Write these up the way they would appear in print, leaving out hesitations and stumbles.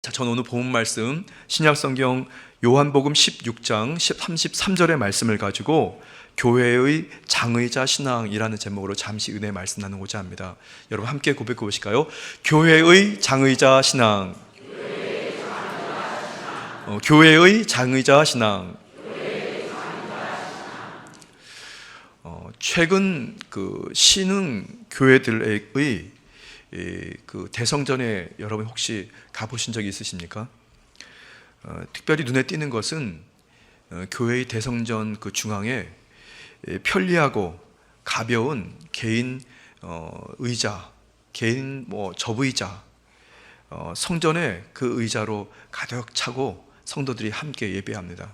자, 저는 오늘 본 말씀 신약성경 요한복음 16장 33절의 말씀을 가지고 교회의 장의자 신앙이라는 제목으로 잠시 은혜의 말씀 나누고자 합니다. 여러분 함께 고백해 보실까요? 교회의 장의자 신앙. 교회의 장의자 신앙. 최근 신흥 교회들의 그 대성전에 여러분 혹시 가보신 적이 있으십니까? 특별히 눈에 띄는 것은 교회의 대성전 그 중앙에 편리하고 가벼운 개인 의자, 개인 접의자, 성전에 그 의자로 가득 차고 성도들이 함께 예배합니다.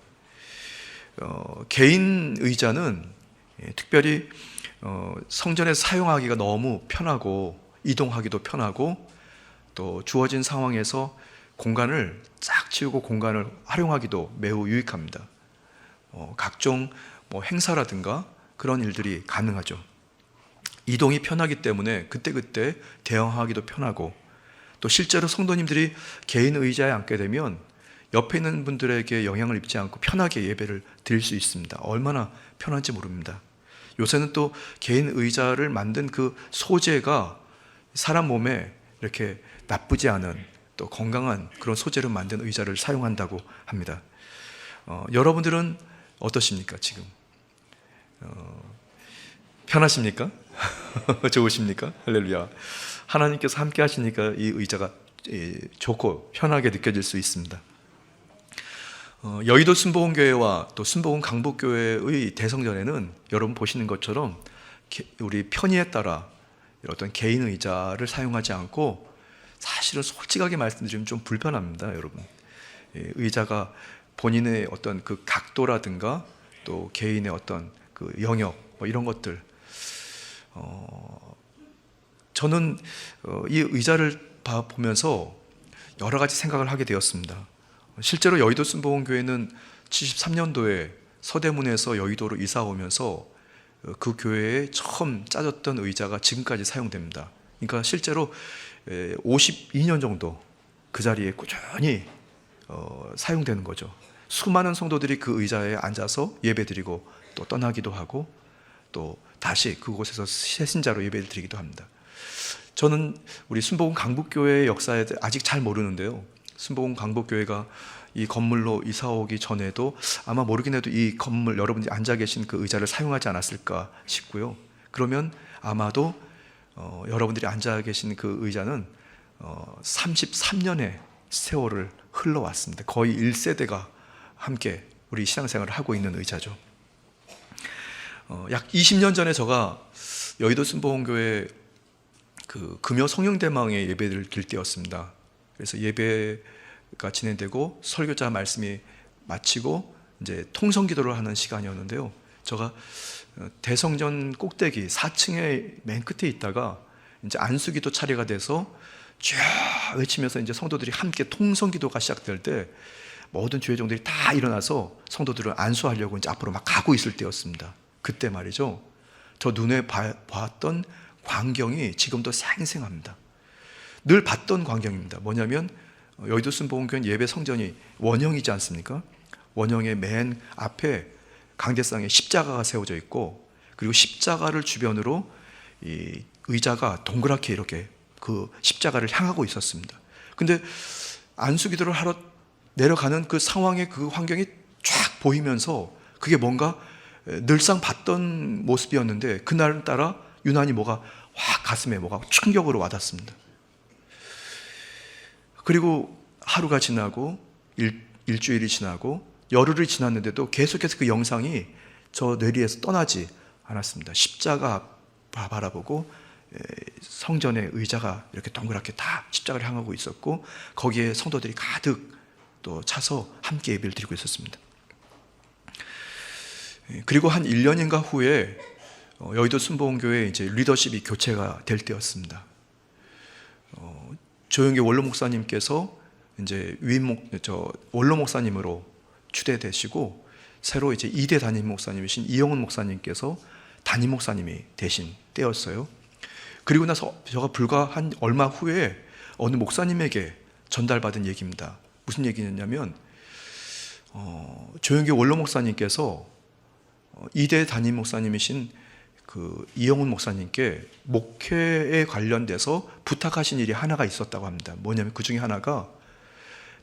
개인 의자는 특별히 성전에서 사용하기가 너무 편하고 이동하기도 편하고 또 주어진 상황에서 공간을 쫙 치우고 공간을 활용하기도 매우 유익합니다. 각종 행사라든가 그런 일들이 가능하죠. 이동이 편하기 때문에 그때그때 대응하기도 편하고 또 실제로 성도님들이 개인 의자에 앉게 되면 옆에 있는 분들에게 영향을 입지 않고 편하게 예배를 드릴 수 있습니다. 얼마나 편한지 모릅니다. 요새는 또 개인 의자를 만든 그 소재가 사람 몸에 이렇게 나쁘지 않은 또 건강한 그런 소재로 만든 의자를 사용한다고 합니다. 여러분들은 어떠십니까 지금? 편하십니까? 좋으십니까? 할렐루야. 하나님께서 함께 하시니까 이 의자가 좋고 편하게 느껴질 수 있습니다. 여의도 순복음교회와 또 순복음 강북교회의 대성전에는 여러분 보시는 것처럼 우리 편의에 따라 어떤 개인 의자를 사용하지 않고 사실은 솔직하게 말씀드리면 좀 불편합니다, 여러분. 의자가 본인의 어떤 그 각도라든가 또 개인의 어떤 그 영역 이런 것들, 저는 이 의자를 보면서 여러 가지 생각을 하게 되었습니다. 실제로 여의도 순복음교회는 73년도에 서대문에서 여의도로 이사 오면서 그 교회에 처음 짜졌던 의자가 지금까지 사용됩니다. 그러니까 실제로 52년 정도 그 자리에 꾸준히 사용되는 거죠. 수많은 성도들이 그 의자에 앉아서 예배드리고 또 떠나기도 하고 또 다시 그곳에서 새신자로 예배를 드리기도 합니다. 저는 우리 순복음 강북교회의 역사에 아직 잘 모르는데요, 순복음 강북교회가 이 건물로 이사 오기 전에도 아마 모르긴 해도 이 건물 여러분들이 앉아 계신 그 의자를 사용하지 않았을까 싶고요. 그러면 아마도 여러분들이 앉아 계신 그 의자는 33년의 세월을 흘러왔습니다. 거의 1세대가 함께 우리 신앙생활을 하고 있는 의자죠. 약 20년 전에 제가 여의도 순복음교회 그 금요 성령대망의 예배를 드릴 때였습니다. 그래서 예배가 진행되고 설교자 말씀이 마치고 이제 통성기도를 하는 시간이었는데요. 제가 대성전 꼭대기 4층의 맨 끝에 있다가 이제 안수기도 차례가 돼서 쭉 외치면서 이제 성도들이 함께 통성기도가 시작될 때 모든 교회종들이 다 일어나서 성도들을 안수하려고 이제 앞으로 막 가고 있을 때였습니다. 그때 말이죠, 저 눈에 봤던 광경이 지금도 생생합니다. 늘 봤던 광경입니다. 뭐냐면 여의도 순복음교회 예배 성전이 원형이지 않습니까? 원형의 맨 앞에 강대상에 십자가가 세워져 있고, 그리고 십자가를 주변으로 이 의자가 동그랗게 이렇게 그 십자가를 향하고 있었습니다. 근데 안수기도를 하러 내려가는 그 상황의 그 환경이 쫙 보이면서 그게 뭔가 늘상 봤던 모습이었는데 그날따라 유난히 뭐가 확 가슴에 뭐가 충격으로 와닿습니다. 그리고 하루가 지나고 일주일이 지나고 열흘이 지났는데도 계속해서 그 영상이 저 뇌리에서 떠나지 않았습니다. 십자가 바라보고 성전의 의자가 이렇게 동그랗게 다 십자가를 향하고 있었고, 거기에 성도들이 가득 또 차서 함께 예배를 드리고 있었습니다. 그리고 한 1년인가 후에 여의도 순복음교회 이제 리더십이 교체가 될 때였습니다. 조영계 원로 목사님께서 이제 원로 목사님으로 추대되시고, 새로 이제 2대 담임 목사님이신 이영훈 목사님께서 담임 목사님이 되신 때였어요. 그리고 나서 제가 불과 한 얼마 후에 어느 목사님에게 전달받은 얘기입니다. 무슨 얘기냐면 조영기 원로 목사님께서 이대 담임 목사님이신 그 이영훈 목사님께 목회에 관련돼서 부탁하신 일이 하나가 있었다고 합니다. 뭐냐면 그 중에 하나가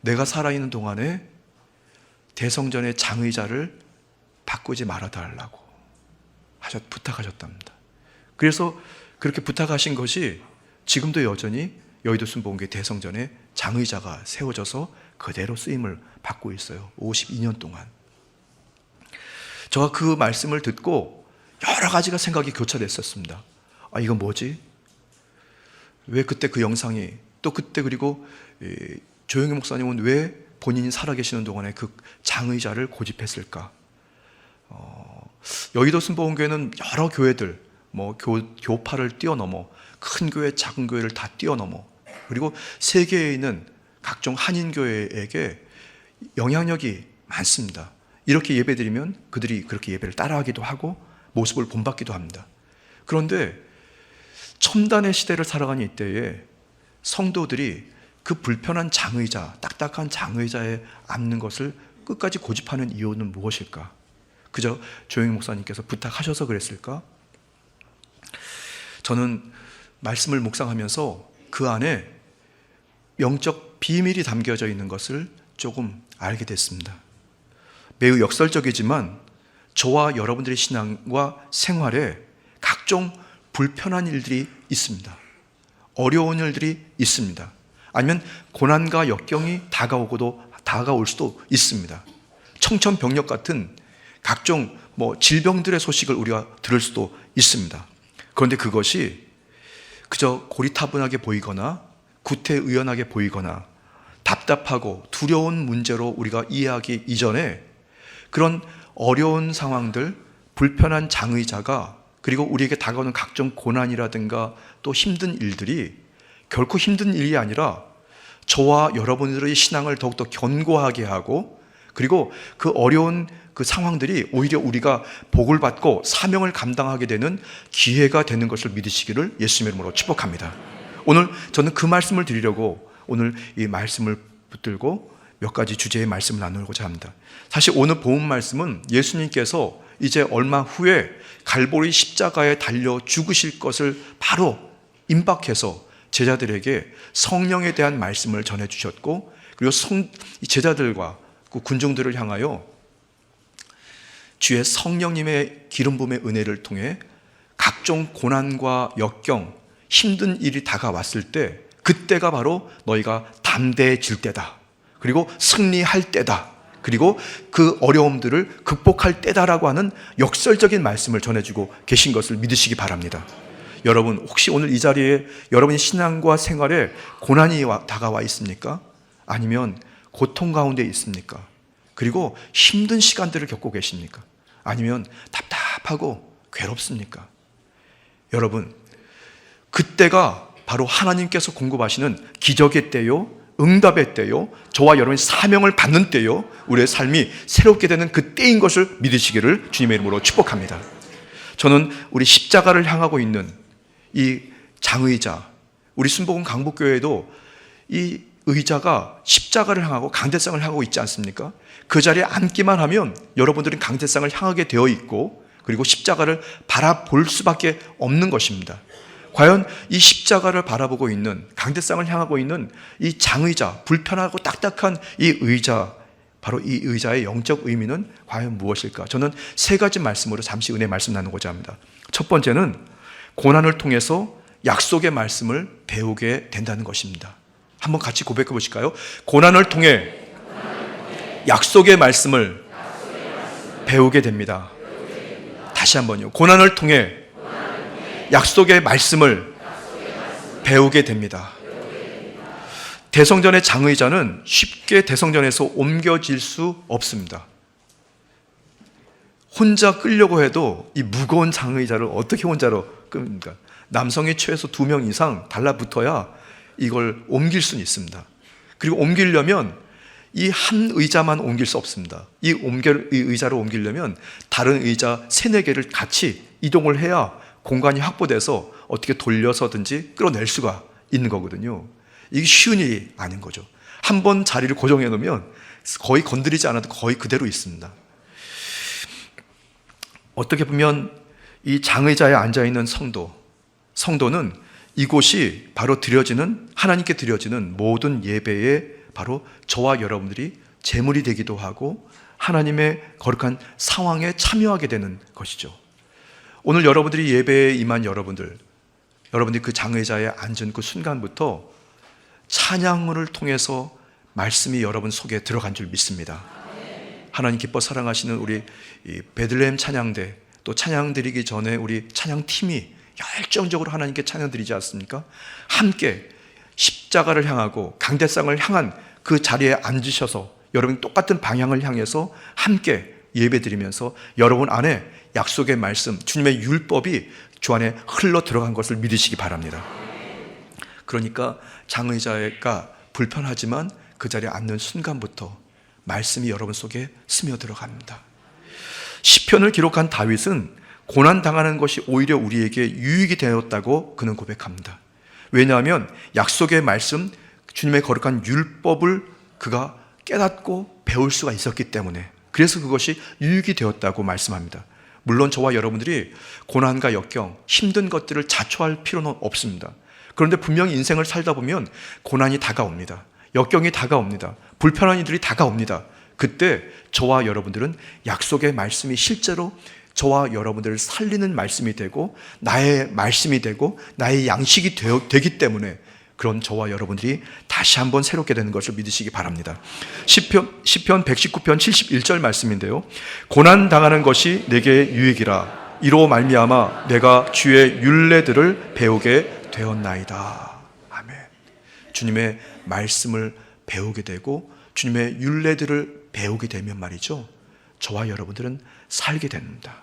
내가 살아있는 동안에 대성전의 장의자를 바꾸지 말아달라고 부탁하셨답니다. 그래서 그렇게 부탁하신 것이 지금도 여전히 여의도 순복음교회 대성전에 장의자가 세워져서 그대로 쓰임을 받고 있어요. 52년 동안. 제가 그 말씀을 듣고 여러 가지가 생각이 교차됐었습니다. 이건 뭐지? 왜 그때 그 영상이 또 그때 그리고 조영기 목사님은 왜 본인이 살아계시는 동안에 그 장의자를 고집했을까? 여의도 순복음교회는 여러 교회들 교파를 뛰어넘어 큰 교회 작은 교회를 다 뛰어넘어 그리고 세계에 있는 각종 한인교회에게 영향력이 많습니다. 이렇게 예배드리면 그들이 그렇게 예배를 따라하기도 하고 모습을 본받기도 합니다. 그런데 첨단의 시대를 살아가는 이때에 성도들이 그 불편한 장의자, 딱딱한 장의자에 앉는 것을 끝까지 고집하는 이유는 무엇일까? 그저 조영기 목사님께서 부탁하셔서 그랬을까? 저는 말씀을 묵상하면서 그 안에 영적 비밀이 담겨져 있는 것을 조금 알게 됐습니다. 매우 역설적이지만 저와 여러분들의 신앙과 생활에 각종 불편한 일들이 있습니다. 어려운 일들이 있습니다. 아니면 고난과 역경이 다가올 수도 있습니다. 청천벽력 같은 각종 질병들의 소식을 우리가 들을 수도 있습니다. 그런데 그것이 그저 고리타분하게 보이거나 구태의연하게 보이거나 답답하고 두려운 문제로 우리가 이해하기 이전에 그런 어려운 상황들, 불편한 장의자가 그리고 우리에게 다가오는 각종 고난이라든가 또 힘든 일들이 결코 힘든 일이 아니라 저와 여러분들의 신앙을 더욱더 견고하게 하고 그리고 그 어려운 그 상황들이 오히려 우리가 복을 받고 사명을 감당하게 되는 기회가 되는 것을 믿으시기를 예수님의 이름으로 축복합니다. 오늘 저는 그 말씀을 드리려고 오늘 이 말씀을 붙들고 몇 가지 주제의 말씀을 나누고자 합니다. 사실 오늘 본 말씀은 예수님께서 이제 얼마 후에 갈보리 십자가에 달려 죽으실 것을 바로 임박해서 제자들에게 성령에 대한 말씀을 전해주셨고 그리고 제자들과 그 군중들을 향하여 주의 성령님의 기름 부음의 은혜를 통해 각종 고난과 역경, 힘든 일이 다가왔을 때 그때가 바로 너희가 담대해질 때다. 그리고 승리할 때다. 그리고 그 어려움들을 극복할 때다라고 하는 역설적인 말씀을 전해주고 계신 것을 믿으시기 바랍니다. 여러분 혹시 오늘 이 자리에 여러분의 신앙과 생활에 고난이 다가와 있습니까? 아니면 고통 가운데 있습니까? 그리고 힘든 시간들을 겪고 계십니까? 아니면 답답하고 괴롭습니까? 여러분 그때가 바로 하나님께서 공급하시는 기적의 때요, 응답의 때요, 저와 여러분의 사명을 받는 때요, 우리의 삶이 새롭게 되는 그 때인 것을 믿으시기를 주님의 이름으로 축복합니다. 저는 우리 십자가를 향하고 있는 이 장의자, 우리 순복음 강북교회도 이 의자가 십자가를 향하고 강대상을 향하고 있지 않습니까? 그 자리에 앉기만 하면 여러분들은 강대상을 향하게 되어 있고 그리고 십자가를 바라볼 수밖에 없는 것입니다. 과연 이 십자가를 바라보고 있는 강대상을 향하고 있는 이 장의자, 불편하고 딱딱한 이 의자, 바로 이 의자의 영적 의미는 과연 무엇일까? 저는 세 가지 말씀으로 잠시 은혜 말씀 나누고자 합니다. 첫 번째는 고난을 통해서 약속의 말씀을 배우게 된다는 것입니다. 한번 같이 고백해 보실까요? 고난을 통해 약속의 말씀을 배우게 됩니다. 다시 한번요. 고난을 통해 약속의 말씀을 배우게 됩니다. 대성전의 장의자는 쉽게 대성전에서 옮겨질 수 없습니다. 혼자 끌려고 해도 이 무거운 장의자를 어떻게 혼자로 끕니까? 남성이 최소 2명 이상 달라붙어야 이걸 옮길 수는 있습니다. 그리고 옮기려면 이 한 의자만 옮길 수 없습니다. 이 의자를 옮기려면 다른 의자 3-4개를 같이 이동을 해야 공간이 확보돼서 어떻게 돌려서든지 끌어낼 수가 있는 거거든요. 이게 쉬운 일이 아닌 거죠. 한 번 자리를 고정해 놓으면 거의 건드리지 않아도 거의 그대로 있습니다. 어떻게 보면 이 장의자에 앉아있는 성도는 이곳이 바로 하나님께 드려지는 모든 예배에 바로 저와 여러분들이 제물이 되기도 하고 하나님의 거룩한 상황에 참여하게 되는 것이죠. 오늘 여러분들이 예배에 임한 여러분들이 그 장의자에 앉은 그 순간부터 찬양을 통해서 말씀이 여러분 속에 들어간 줄 믿습니다. 하나님 기뻐 사랑하시는 우리 베들레헴 찬양대, 또 찬양 드리기 전에 우리 찬양팀이 열정적으로 하나님께 찬양 드리지 않습니까? 함께 십자가를 향하고 강대상을 향한 그 자리에 앉으셔서 여러분 똑같은 방향을 향해서 함께 예배 드리면서 여러분 안에 약속의 말씀, 주님의 율법이 주 안에 흘러 들어간 것을 믿으시기 바랍니다. 그러니까 장의자가 불편하지만 그 자리에 앉는 순간부터 말씀이 여러분 속에 스며들어갑니다. 시편을 기록한 다윗은 고난당하는 것이 오히려 우리에게 유익이 되었다고 그는 고백합니다. 왜냐하면 약속의 말씀, 주님의 거룩한 율법을 그가 깨닫고 배울 수가 있었기 때문에, 그래서 그것이 유익이 되었다고 말씀합니다. 물론 저와 여러분들이 고난과 역경, 힘든 것들을 자초할 필요는 없습니다. 그런데 분명히 인생을 살다 보면 고난이 다가옵니다. 역경이 다가옵니다. 불편한 일들이 다가옵니다. 그때 저와 여러분들은 약속의 말씀이 실제로 저와 여러분들을 살리는 말씀이 되고 나의 말씀이 되고 나의 양식이 되기 때문에 그런 저와 여러분들이 다시 한번 새롭게 되는 것을 믿으시기 바랍니다. 시편 119편 71절 말씀인데요, 고난당하는 것이 내게 유익이라 이로 말미암아 내가 주의 율례들을 배우게 되었나이다. 아멘. 주님의 말씀을 배우게 되고 주님의 율례들을 배우게 되면 말이죠, 저와 여러분들은 살게 됩니다.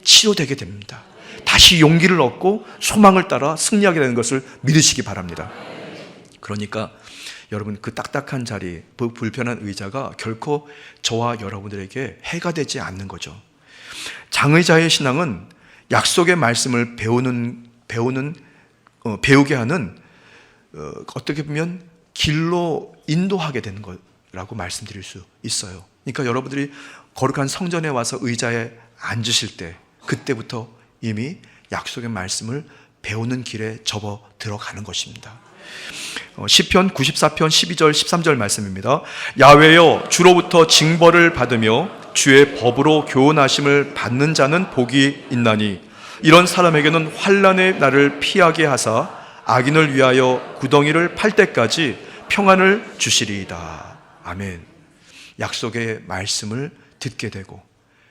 치료되게 됩니다. 다시 용기를 얻고 소망을 따라 승리하게 되는 것을 믿으시기 바랍니다. 그러니까 여러분, 그 딱딱한 자리, 불편한 의자가 결코 저와 여러분들에게 해가 되지 않는 거죠. 장의자의 신앙은 약속의 말씀을 배우게 하는 어떻게 보면 길로 인도하게 되는 거라고 말씀드릴 수 있어요. 그러니까 여러분들이 거룩한 성전에 와서 의자에 앉으실 때 그때부터 이미 약속의 말씀을 배우는 길에 접어 들어가는 것입니다. 시편 94편 12절 13절 말씀입니다. 야훼여, 주로부터 징벌을 받으며 주의 법으로 교훈하심을 받는 자는 복이 있나니 이런 사람에게는 환난의 날을 피하게 하사 악인을 위하여 구덩이를 팔 때까지 평안을 주시리이다. 아멘. 약속의 말씀을 듣게 되고,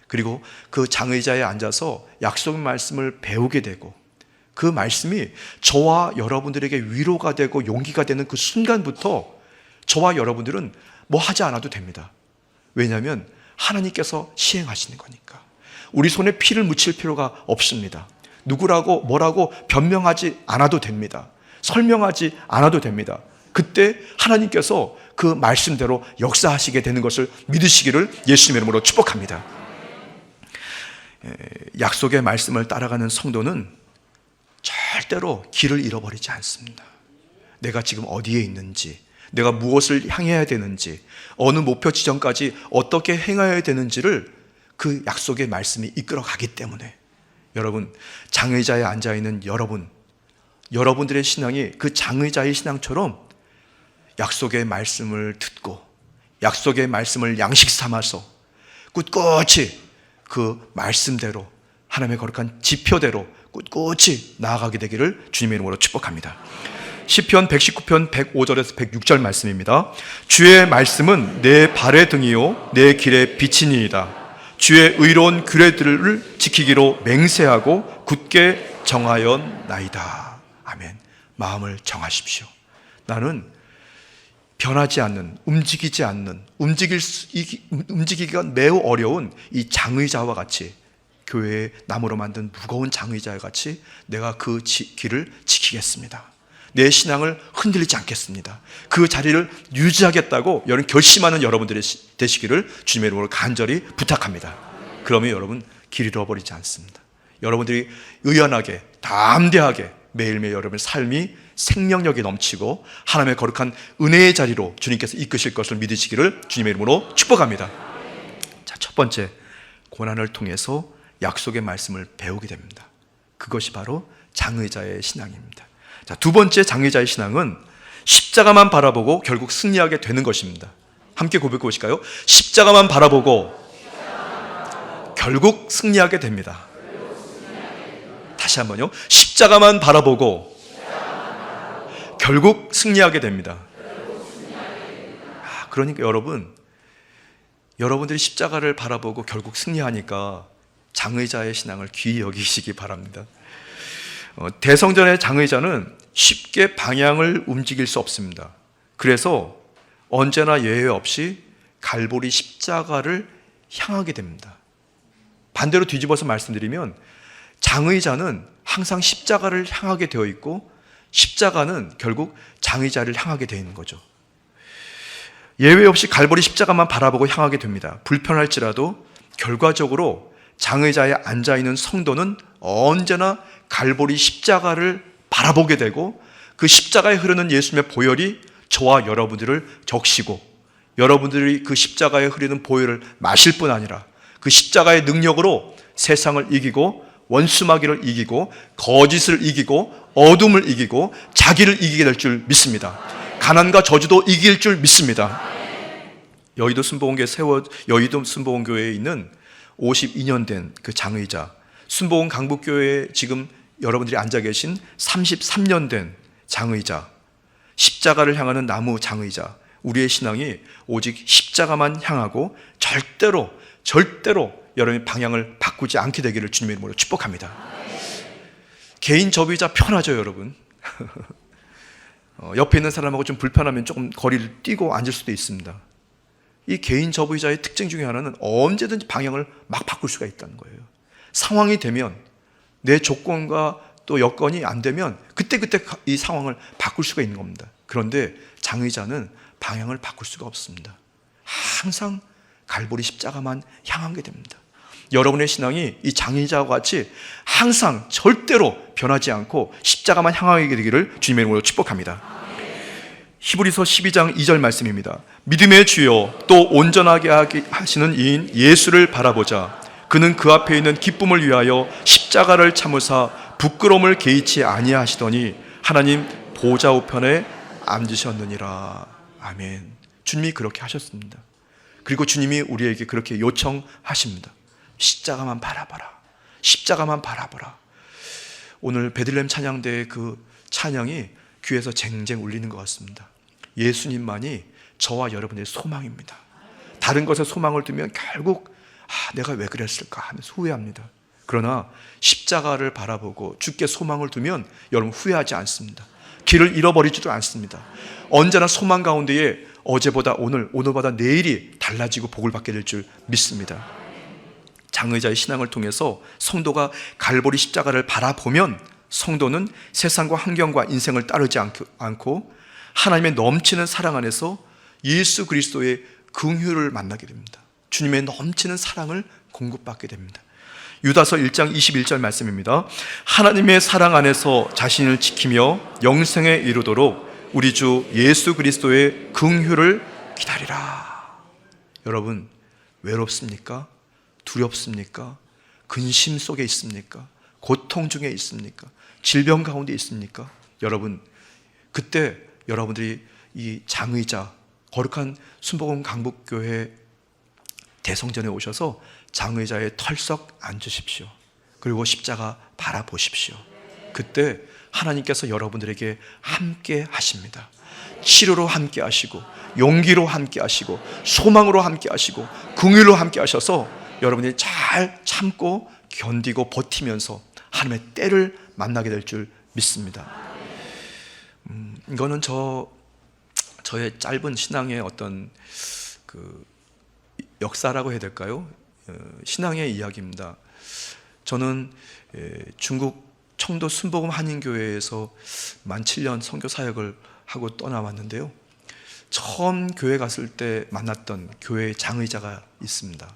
그리고 그 장의자에 앉아서 약속의 말씀을 배우게 되고, 그 말씀이 저와 여러분들에게 위로가 되고 용기가 되는 그 순간부터 저와 여러분들은 뭐 하지 않아도 됩니다. 왜냐하면 하나님께서 시행하시는 거니까. 우리 손에 피를 묻힐 필요가 없습니다. 누구라고 뭐라고 변명하지 않아도 됩니다. 설명하지 않아도 됩니다. 그때 하나님께서 그 말씀대로 역사하시게 되는 것을 믿으시기를 예수님의 이름으로 축복합니다. 약속의 말씀을 따라가는 성도는 절대로 길을 잃어버리지 않습니다. 내가 지금 어디에 있는지, 내가 무엇을 향해야 되는지, 어느 목표 지점까지 어떻게 행해야 되는지를 그 약속의 말씀이 이끌어가기 때문에, 여러분, 장의자에 앉아있는 여러분들의 신앙이 그 장의자의 신앙처럼 약속의 말씀을 듣고 약속의 말씀을 양식 삼아서 꿋꿋이 그 말씀대로, 하나님의 거룩한 지표대로 꿋꿋이 나아가게 되기를 주님의 이름으로 축복합니다. 시편 119편 105절에서 106절 말씀입니다. 주의 말씀은 내 발의 등이요 내 길의 빛이니이다. 주의 의로운 규례들을 지키기로 맹세하고 굳게 정하였나이다. 아멘. 마음을 정하십시오. 나는 변하지 않는, 움직이지 않는, 움직이기가 매우 어려운 이 장의자와 같이, 교회의 나무로 만든 무거운 장의자와 같이 내가 그 길을 지키겠습니다. 내 신앙을 흔들리지 않겠습니다. 그 자리를 유지하겠다고 여러분 결심하는 여러분들이 되시기를 주님의 이름으로 간절히 부탁합니다. 그러면 여러분 길 잃어버리지 않습니다. 여러분들이 의연하게, 담대하게 매일매일 여러분의 삶이 생명력이 넘치고 하나님의 거룩한 은혜의 자리로 주님께서 이끄실 것을 믿으시기를 주님의 이름으로 축복합니다. 자, 첫 번째, 고난을 통해서 약속의 말씀을 배우게 됩니다. 그것이 바로 장의자의 신앙입니다. 자, 두 번째 장의자의 신앙은 십자가만 바라보고 결국 승리하게 되는 것입니다. 함께 고백해 보실까요? 십자가만 바라보고 결국 승리하게 됩니다. 다시 한번요. 십자가만 바라보고 결국 승리하게 됩니다. 그러니까 여러분들이 십자가를 바라보고 결국 승리하니까 장의자의 신앙을 귀히 여기시기 바랍니다. 대성전의 장의자는 쉽게 방향을 움직일 수 없습니다. 그래서 언제나 예외 없이 갈보리 십자가를 향하게 됩니다. 반대로 뒤집어서 말씀드리면 장의자는 항상 십자가를 향하게 되어 있고 십자가는 결국 장의자를 향하게 되어 있는 거죠. 예외 없이 갈보리 십자가만 바라보고 향하게 됩니다. 불편할지라도 결과적으로 장의자에 앉아있는 성도는 언제나 갈보리 십자가를 바라보게 되고 그 십자가에 흐르는 예수님의 보혈이 저와 여러분들을 적시고 여러분들이 그 십자가에 흐르는 보혈을 마실 뿐 아니라 그 십자가의 능력으로 세상을 이기고 원수마귀를 이기고 거짓을 이기고 어둠을 이기고 자기를 이기게 될 줄 믿습니다. 가난과 저주도 이길 줄 믿습니다. 여의도 순복음교회에 있는 52년 된 그 장의자, 순복음 강북교회에 지금 여러분들이 앉아 계신 33년 된 장의자, 십자가를 향하는 나무 장의자, 우리의 신앙이 오직 십자가만 향하고 절대로 여러분의 방향을 바꾸지 않게 되기를 주님의 이름으로 축복합니다. 개인 접의자 편하죠, 여러분? 옆에 있는 사람하고 좀 불편하면 조금 거리를 띄고 앉을 수도 있습니다. 이 개인 접의자의 특징 중에 하나는 언제든지 방향을 막 바꿀 수가 있다는 거예요. 상황이 되면 내 조건과 또 여건이 안 되면 그때그때 이 상황을 바꿀 수가 있는 겁니다. 그런데 장의자는 방향을 바꿀 수가 없습니다. 항상 갈보리 십자가만 향하게 됩니다. 여러분의 신앙이 이 장의자와 같이 항상 절대로 변하지 않고 십자가만 향하게 되기를 주님의 이름으로 축복합니다. 히브리서 12장 2절 말씀입니다. 믿음의 주여 또 온전하게 하시는 이인 예수를 바라보자. 그는 그 앞에 있는 기쁨을 위하여 십자가를 참으사 부끄러움을 개의치 아니하시더니 하나님 보좌 우편에 앉으셨느니라. 아멘. 주님이 그렇게 하셨습니다. 그리고 주님이 우리에게 그렇게 요청하십니다. 십자가만 바라봐라. 십자가만 바라보라. 오늘 베들레헴 찬양대의 그 찬양이 귀에서 쟁쟁 울리는 것 같습니다. 예수님만이 저와 여러분의 소망입니다. 다른 것에 소망을 두면 결국 내가 왜 그랬을까 하면서 후회합니다. 그러나 십자가를 바라보고 주께 소망을 두면 여러분 후회하지 않습니다. 길을 잃어버리지도 않습니다. 언제나 소망 가운데에 어제보다 오늘보다 내일이 달라지고 복을 받게 될 줄 믿습니다. 장의자의 신앙을 통해서 성도가 갈보리 십자가를 바라보면 성도는 세상과 환경과 인생을 따르지 않고 하나님의 넘치는 사랑 안에서 예수 그리스도의 긍휼을 만나게 됩니다. 주님의 넘치는 사랑을 공급받게 됩니다. 유다서 1장 21절 말씀입니다. 하나님의 사랑 안에서 자신을 지키며 영생에 이르도록 우리 주 예수 그리스도의 긍휼을 기다리라. 여러분, 외롭습니까? 두렵습니까? 근심 속에 있습니까? 고통 중에 있습니까? 질병 가운데 있습니까? 여러분, 그때 여러분들이 이 장의자, 거룩한 순복음 강북교회 대성전에 오셔서 장의자의 털썩 앉으십시오. 그리고 십자가 바라보십시오. 그때 하나님께서 여러분들에게 함께 하십니다. 치료로 함께 하시고 용기로 함께 하시고 소망으로 함께 하시고 긍휼로 함께 하셔서 여러분이 잘 참고 견디고 버티면서 하나님의 때를 만나게 될 줄 믿습니다. 이거는 저의 짧은 신앙의 어떤 그 역사라고 해야 될까요? 신앙의 이야기입니다. 저는 중국 청도 순복음 한인교회에서 만 7년 선교 사역을 하고 떠나왔는데요. 처음 교회 갔을 때 만났던 교회의 장의자가 있습니다.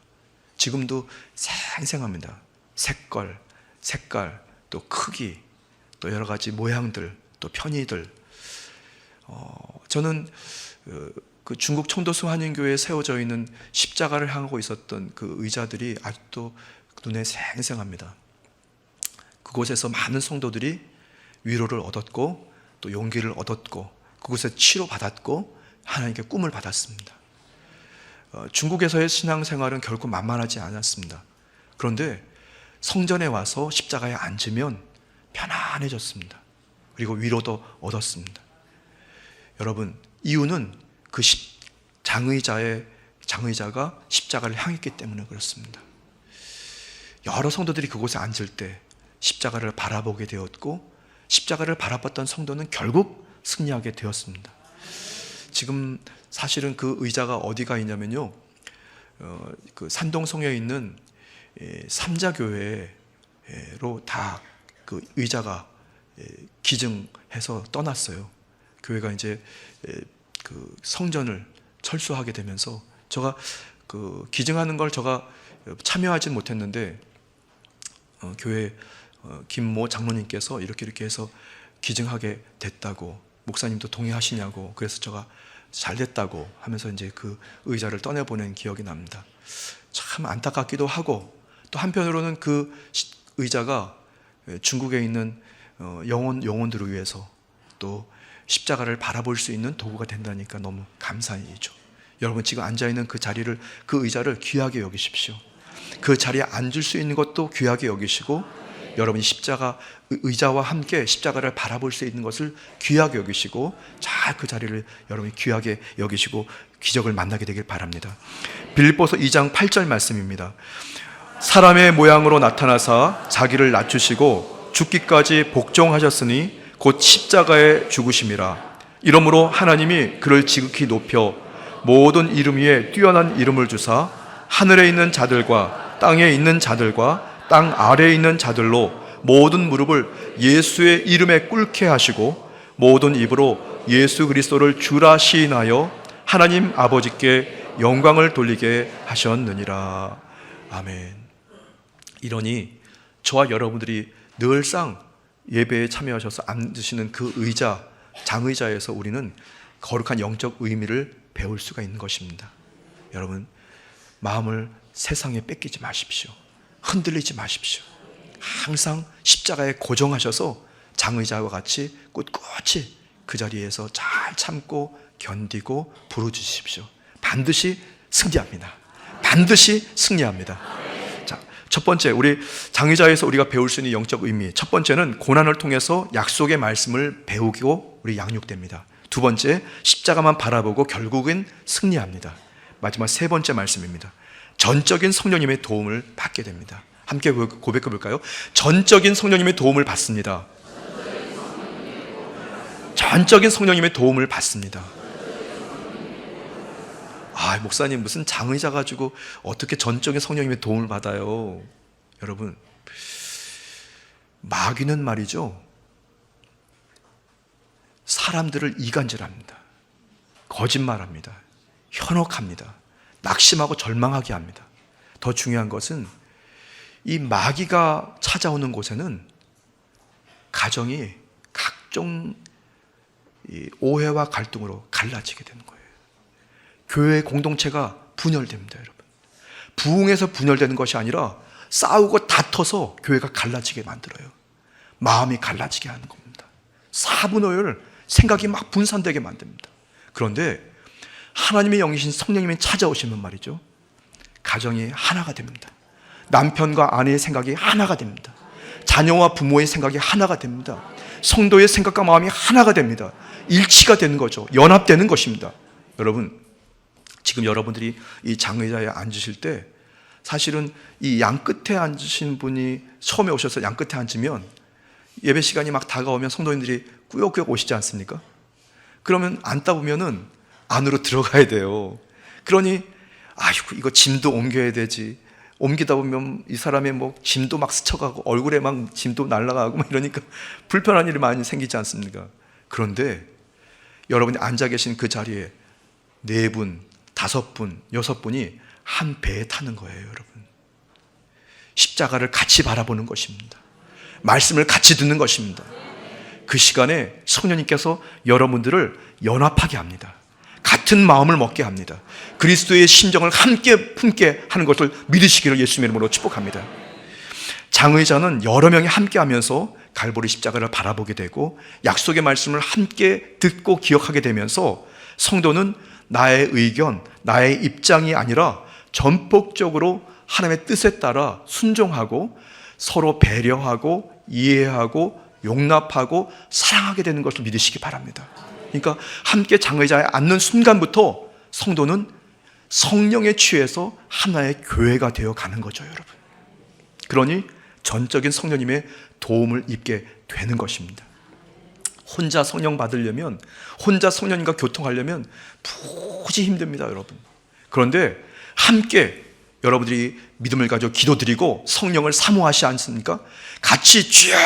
지금도 생생합니다. 색깔, 또 크기, 또 여러 가지 모양들 또 편의들. 저는 그 중국 청도수 한인교회에 세워져 있는 십자가를 향하고 있었던 그 의자들이 아직도 눈에 생생합니다. 그곳에서 많은 성도들이 위로를 얻었고 또 용기를 얻었고 그곳에 치료받았고 하나님께 꿈을 받았습니다. 중국에서의 신앙생활은 결코 만만하지 않았습니다. 그런데 성전에 와서 십자가에 앉으면 편안해졌습니다. 그리고 위로도 얻었습니다. 여러분, 이유는 그 장의자가 십자가를 향했기 때문에 그렇습니다. 여러 성도들이 그곳에 앉을 때 십자가를 바라보게 되었고 십자가를 바라봤던 성도는 결국 승리하게 되었습니다. 지금 사실은 그 의자가 어디가 있냐면요, 그 산동성에 있는 삼자교회로 다 그 의자가 기증해서 떠났어요. 교회가 이제 그 성전을 철수하게 되면서 제가 그 기증하는 걸 제가 참여하진 못했는데 교회 김모 장로님께서 이렇게 해서 기증하게 됐다고, 목사님도 동의하시냐고, 그래서 제가 잘 됐다고 하면서 이제 그 의자를 떠내보낸 기억이 납니다. 참 안타깝기도 하고, 또 한편으로는 그 의자가 중국에 있는 영혼들을 위해서 또 십자가를 바라볼 수 있는 도구가 된다니까 너무 감사한 일이죠. 여러분, 지금 앉아있는 그 자리를, 그 의자를 귀하게 여기십시오. 그 자리에 앉을 수 있는 것도 귀하게 여기시고, 여러분이 십자가 의자와 함께 십자가를 바라볼 수 있는 것을 귀하게 여기시고, 잘 그 자리를 여러분이 귀하게 여기시고 기적을 만나게 되길 바랍니다. 빌립보서 2장 8절 말씀입니다. 사람의 모양으로 나타나사 자기를 낮추시고 죽기까지 복종하셨으니 곧 십자가에 죽으심이라. 이러므로 하나님이 그를 지극히 높여 모든 이름 위에 뛰어난 이름을 주사 하늘에 있는 자들과 땅에 있는 자들과 땅 아래에 있는 자들로 모든 무릎을 예수의 이름에 꿇게 하시고 모든 입으로 예수 그리스도를 주라 시인하여 하나님 아버지께 영광을 돌리게 하셨느니라. 아멘. 이러니 저와 여러분들이 늘상 예배에 참여하셔서 앉으시는 그 의자, 장의자에서 우리는 거룩한 영적 의미를 배울 수가 있는 것입니다. 여러분, 마음을 세상에 뺏기지 마십시오. 흔들리지 마십시오. 항상 십자가에 고정하셔서 장의자와 같이 꿋꿋이 그 자리에서 잘 참고 견디고 부르짖으십시오. 반드시 승리합니다. 반드시 승리합니다. 자, 첫 번째, 우리 장의자에서 우리가 배울 수 있는 영적 의미, 첫 번째는 고난을 통해서 약속의 말씀을 배우고 우리 양육됩니다. 두 번째, 십자가만 바라보고 결국은 승리합니다. 마지막 세 번째 말씀입니다. 전적인 성령님의 도움을 받게 됩니다. 함께 고백해 볼까요? 전적인 성령님의 도움을 받습니다. 전적인 성령님의 도움을 받습니다. 아, 목사님 무슨 장의자 가지고 어떻게 전적인 성령님의 도움을 받아요? 여러분, 마귀는 말이죠, 사람들을 이간질합니다. 거짓말합니다. 현혹합니다. 낙심하고 절망하게 합니다. 더 중요한 것은 이 마귀가 찾아오는 곳에는 가정이 각종 오해와 갈등으로 갈라지게 되는 거예요. 교회 공동체가 분열됩니다, 여러분. 부흥에서 분열되는 것이 아니라 싸우고 다퉈서 교회가 갈라지게 만들어요. 마음이 갈라지게 하는 겁니다. 사분오열, 생각이 막 분산되게 만듭니다. 그런데 하나님의 영이신 성령님이 찾아오시면 말이죠, 가정이 하나가 됩니다. 남편과 아내의 생각이 하나가 됩니다. 자녀와 부모의 생각이 하나가 됩니다. 성도의 생각과 마음이 하나가 됩니다. 일치가 되는 거죠. 연합되는 것입니다. 여러분, 지금 여러분들이 이 장의자에 앉으실 때 사실은 이 양 끝에 앉으신 분이 처음에 오셔서 양 끝에 앉으면 예배 시간이 막 다가오면 성도님들이 꾸역꾸역 오시지 않습니까? 그러면 앉다 보면은 안으로 들어가야 돼요. 그러니 아이고, 이거 짐도 옮겨야 되지. 옮기다 보면 이 사람의 뭐 짐도 막 스쳐가고 얼굴에 막 짐도 날아가고 막 이러니까 불편한 일이 많이 생기지 않습니까? 그런데 여러분이 앉아 계신 그 자리에 4분, 5분, 6분이 한 배에 타는 거예요, 여러분. 십자가를 같이 바라보는 것입니다. 말씀을 같이 듣는 것입니다. 그 시간에 성령님께서 여러분들을 연합하게 합니다. 같은 마음을 먹게 합니다. 그리스도의 심정을 함께 품게 하는 것을 믿으시기를 예수님의 이름으로 축복합니다. 장의자는 여러 명이 함께 하면서 갈보리 십자가를 바라보게 되고 약속의 말씀을 함께 듣고 기억하게 되면서 성도는 나의 의견, 나의 입장이 아니라 전폭적으로 하나님의 뜻에 따라 순종하고 서로 배려하고 이해하고 용납하고 사랑하게 되는 것을 믿으시기 바랍니다. 그러니까 함께 장의자에 앉는 순간부터 성도는 성령에 취해서 하나의 교회가 되어 가는 거죠, 여러분. 그러니 전적인 성령님의 도움을 입게 되는 것입니다. 혼자 성령 받으려면, 혼자 성령님과 교통하려면 무지 힘듭니다, 여러분. 그런데 함께 여러분들이 믿음을 가지고 기도드리고 성령을 사모하시 않습니까? 같이 주여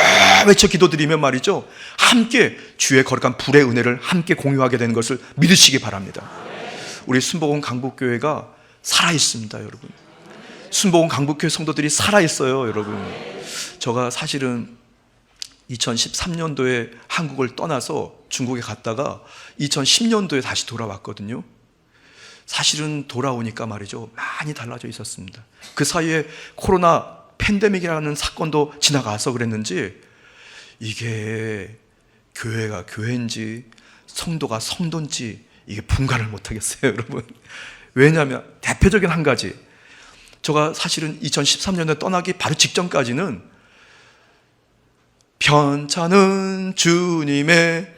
외쳐 기도드리면 말이죠, 함께 주의 거룩한 불의 은혜를 함께 공유하게 되는 것을 믿으시기 바랍니다. 우리 순복음 강북교회가 살아있습니다, 여러분. 순복음 강북교회 성도들이 살아있어요, 여러분. 제가 사실은 2013년도에 한국을 떠나서 중국에 갔다가 2010년도에 다시 돌아왔거든요. 사실은 돌아오니까 말이죠, 많이 달라져 있었습니다. 그 사이에 코로나 팬데믹이라는 사건도 지나가서 그랬는지 이게 교회가 교회인지 성도가 성도인지 이게 분간을 못하겠어요, 여러분. 왜냐하면 대표적인 한 가지, 제가 사실은 2013년에 떠나기 바로 직전까지는 편찮은 주님의,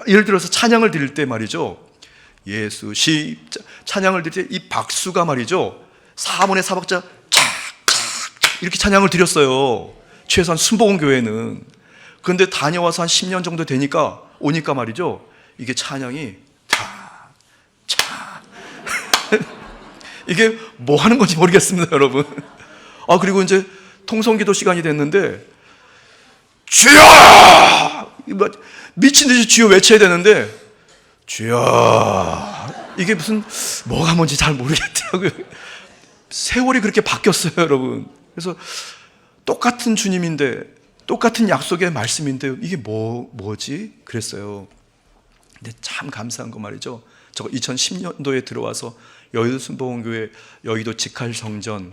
예를 들어서 찬양을 드릴 때 말이죠, 예수 십자 찬양을 드릴 때 이 박수가 말이죠, 4분의 4박자 착착 이렇게 찬양을 드렸어요, 최소한 순복음 교회는. 그런데 다녀와서 한 10년 정도 되니까 오니까 말이죠, 이게 찬양이 차 이게 뭐 하는 건지 모르겠습니다, 여러분. 그리고 이제 통성기도 시간이 됐는데 주여! 미친 듯이 주여 외쳐야 되는데 주여, 이게 무슨 뭐가 뭔지 잘 모르겠더라고요. 세월이 그렇게 바뀌었어요, 여러분. 그래서 똑같은 주님인데, 똑같은 약속의 말씀인데 이게 뭐지? 그랬어요. 근데 참 감사한 거 말이죠, 저 2010년도에 들어와서 여의도 순복음교회 여의도 직할성전,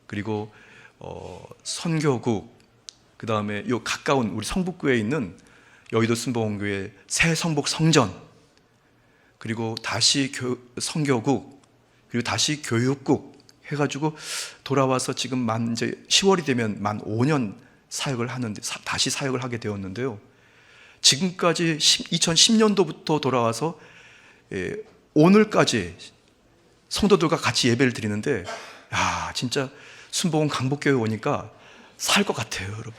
그리고 선교국, 그 다음에 요 가까운 우리 성북구에 있는 여의도 순복음교회 새 성북 성전, 그리고 다시 선교국, 그리고 다시 교육국 해가지고 돌아와서 지금 이제 10월이 되면 만 5년 사역을 하는데, 다시 사역을 하게 되었는데요. 지금까지 2010년도부터 돌아와서 오늘까지 성도들과 같이 예배를 드리는데, 야, 진짜 순복음 강북교회 오니까 살 것 같아요, 여러분.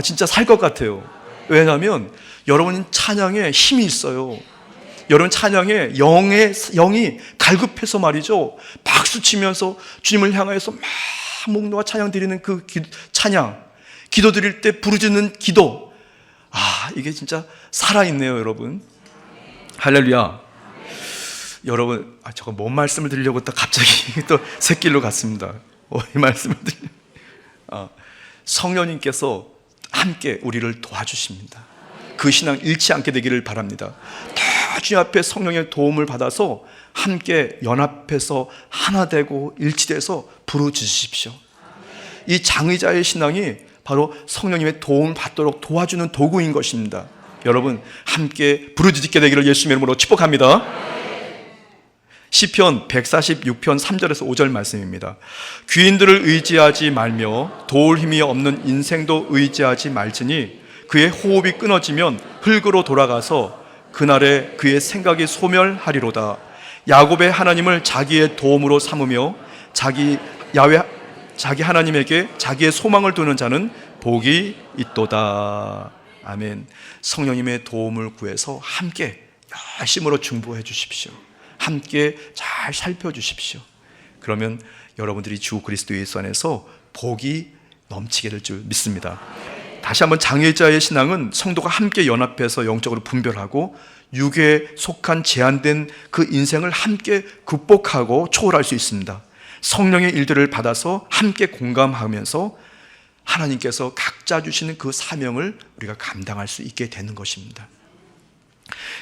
진짜 살 것 같아요. 왜냐하면 여러분 찬양에 힘이 있어요. 여러분 찬양에 영이 갈급해서 말이죠, 박수 치면서 주님을 향하여서 막 목 놓아 찬양 드리는 그 찬양, 기도 드릴 때 부르짖는 기도, 이게 진짜 살아있네요, 여러분. 할렐루야. 여러분, 저거 뭔 말씀을 드리려고 또 갑자기 또 새길로 갔습니다. 이 말씀을 성령님께서 함께 우리를 도와주십니다. 그 신앙 잃지 않게 되기를 바랍니다. 다 주님 앞에 성령의 도움을 받아서 함께 연합해서 하나 되고 일치돼서 부르짖으십시오. 이 장의자의 신앙이 바로 성령님의 도움을 받도록 도와주는 도구인 것입니다. 여러분, 함께 부르짖게 되기를 예수님의 이름으로 축복합니다. 시편 146편 3절에서 5절 말씀입니다. 귀인들을 의지하지 말며 도울 힘이 없는 인생도 의지하지 말지니 그의 호흡이 끊어지면 흙으로 돌아가서 그날에 그의 생각이 소멸하리로다. 야곱의 하나님을 자기의 도움으로 삼으며 자기 하나님에게 자기의 소망을 두는 자는 복이 있도다. 아멘. 성령님의 도움을 구해서 함께 열심으로 중보해 주십시오. 함께 잘 살펴주십시오. 그러면 여러분들이 주 그리스도 예수 안에서 복이 넘치게 될 줄 믿습니다. 다시 한번 장의자의 신앙은 성도가 함께 연합해서 영적으로 분별하고 육에 속한 제한된 그 인생을 함께 극복하고 초월할 수 있습니다. 성령의 일들을 받아서 함께 공감하면서 하나님께서 각자 주시는 그 사명을 우리가 감당할 수 있게 되는 것입니다.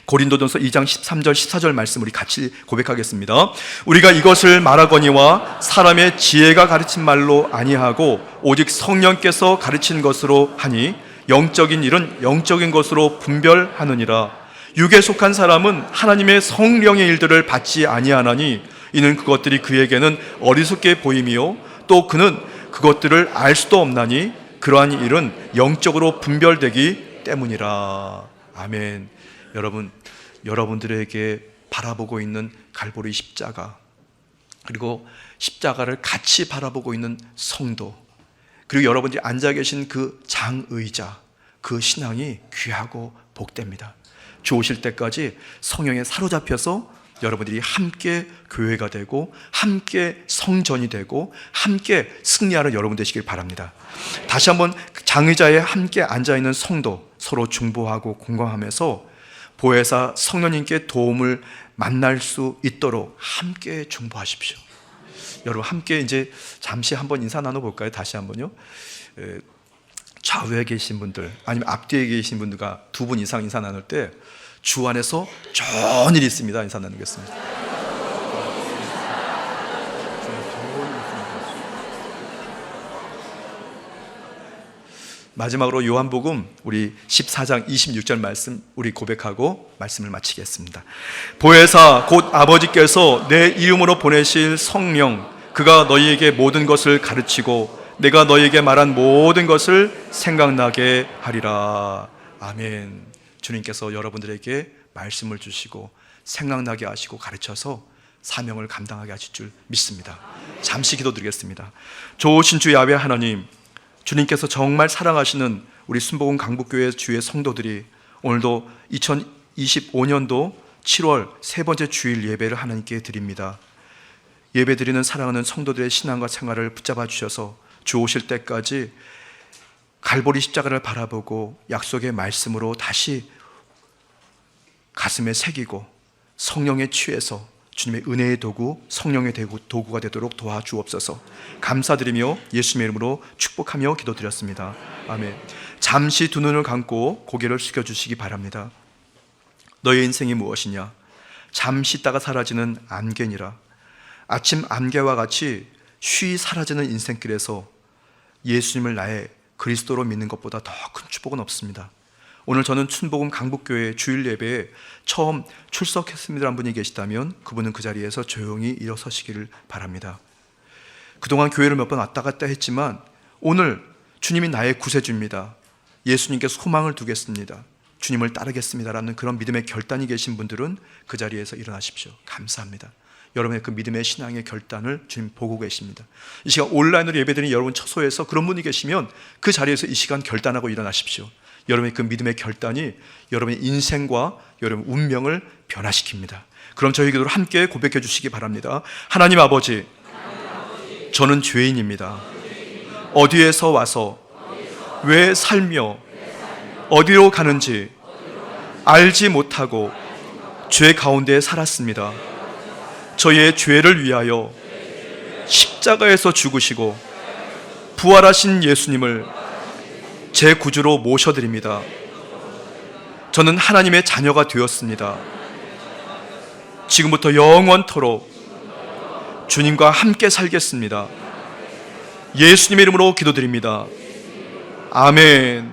고린도전서 2장 13절 14절 말씀 우리 같이 고백하겠습니다. 우리가 이것을 말하거니와 사람의 지혜가 가르친 말로 아니하고 오직 성령께서 가르친 것으로 하니 영적인 일은 영적인 것으로 분별하느니라. 육에 속한 사람은 하나님의 성령의 일들을 받지 아니하나니 이는 그것들이 그에게는 어리석게 보임이요 또 그는 그것들을 알 수도 없나니 그러한 일은 영적으로 분별되기 때문이라. 아멘. 여러분들에게 바라보고 있는 갈보리 십자가, 그리고 십자가를 같이 바라보고 있는 성도, 그리고 여러분들이 앉아 계신 그 장의자, 그 신앙이 귀하고 복됩니다. 주 오실 때까지 성령에 사로잡혀서 여러분들이 함께 교회가 되고 함께 성전이 되고 함께 승리하는 여러분 되시길 바랍니다. 다시 한번 장의자에 함께 앉아있는 성도 서로 중보하고 공감하면서 보혜사 성령님께 도움을 만날 수 있도록 함께 중보하십시오. 여러분 함께 이제 잠시 한번 인사 나눠볼까요? 다시 한번요. 좌우에 계신 분들 아니면 앞뒤에 계신 분들과 두 분 이상 인사 나눌 때 주 안에서 좋은 일이 있습니다. 인사 나누겠습니다. 마지막으로 요한복음 우리 14장 26절 말씀 우리 고백하고 말씀을 마치겠습니다. 보혜사 곧 아버지께서 내 이름으로 보내실 성령 그가 너희에게 모든 것을 가르치고 내가 너희에게 말한 모든 것을 생각나게 하리라. 아멘. 주님께서 여러분들에게 말씀을 주시고 생각나게 하시고 가르쳐서 사명을 감당하게 하실 줄 믿습니다. 잠시 기도드리겠습니다. 좋으신 주 야훼 하나님, 주님께서 정말 사랑하시는 우리 순복음 강북교회 주의 성도들이 오늘도 2025년도 7월 세 번째 주일 예배를 하나님께 드립니다. 예배드리는 사랑하는 성도들의 신앙과 생활을 붙잡아 주셔서 주 오실 때까지 갈보리 십자가를 바라보고 약속의 말씀으로 다시 가슴에 새기고 성령에 취해서 주님의 은혜의 도구, 성령의 도구가 되도록 도와주옵소서. 감사드리며 예수님의 이름으로 축복하며 기도드렸습니다. 아멘. 잠시 두 눈을 감고 고개를 숙여주시기 바랍니다. 너의 인생이 무엇이냐? 잠시 있다가 사라지는 안개니라. 아침 안개와 같이 쉬이 사라지는 인생길에서 예수님을 나의 그리스도로 믿는 것보다 더 큰 축복은 없습니다. 오늘 저는 순복음 강북교회 주일 예배에 처음 출석했습니다라는 분이 계시다면 그분은 그 자리에서 조용히 일어서시기를 바랍니다. 그동안 교회를 몇 번 왔다 갔다 했지만 오늘 주님이 나의 구세주입니다. 예수님께 소망을 두겠습니다. 주님을 따르겠습니다라는 그런 믿음의 결단이 계신 분들은 그 자리에서 일어나십시오. 감사합니다. 여러분의 그 믿음의 신앙의 결단을 주님 보고 계십니다. 이 시간 온라인으로 예배드리는 여러분 처소에서 그런 분이 계시면 그 자리에서 이 시간 결단하고 일어나십시오. 여러분의 그 믿음의 결단이 여러분의 인생과 여러분 운명을 변화시킵니다. 그럼 저희 기도로 함께 고백해 주시기 바랍니다. 하나님 아버지, 저는 죄인입니다. 어디에서 와서 왜 살며 어디로 가는지 알지 못하고 죄 가운데 살았습니다. 저의 죄를 위하여 십자가에서 죽으시고 부활하신 예수님을 제 구주로 모셔드립니다. 저는 하나님의 자녀가 되었습니다. 지금부터 영원토록 주님과 함께 살겠습니다. 예수님의 이름으로 기도드립니다. 아멘.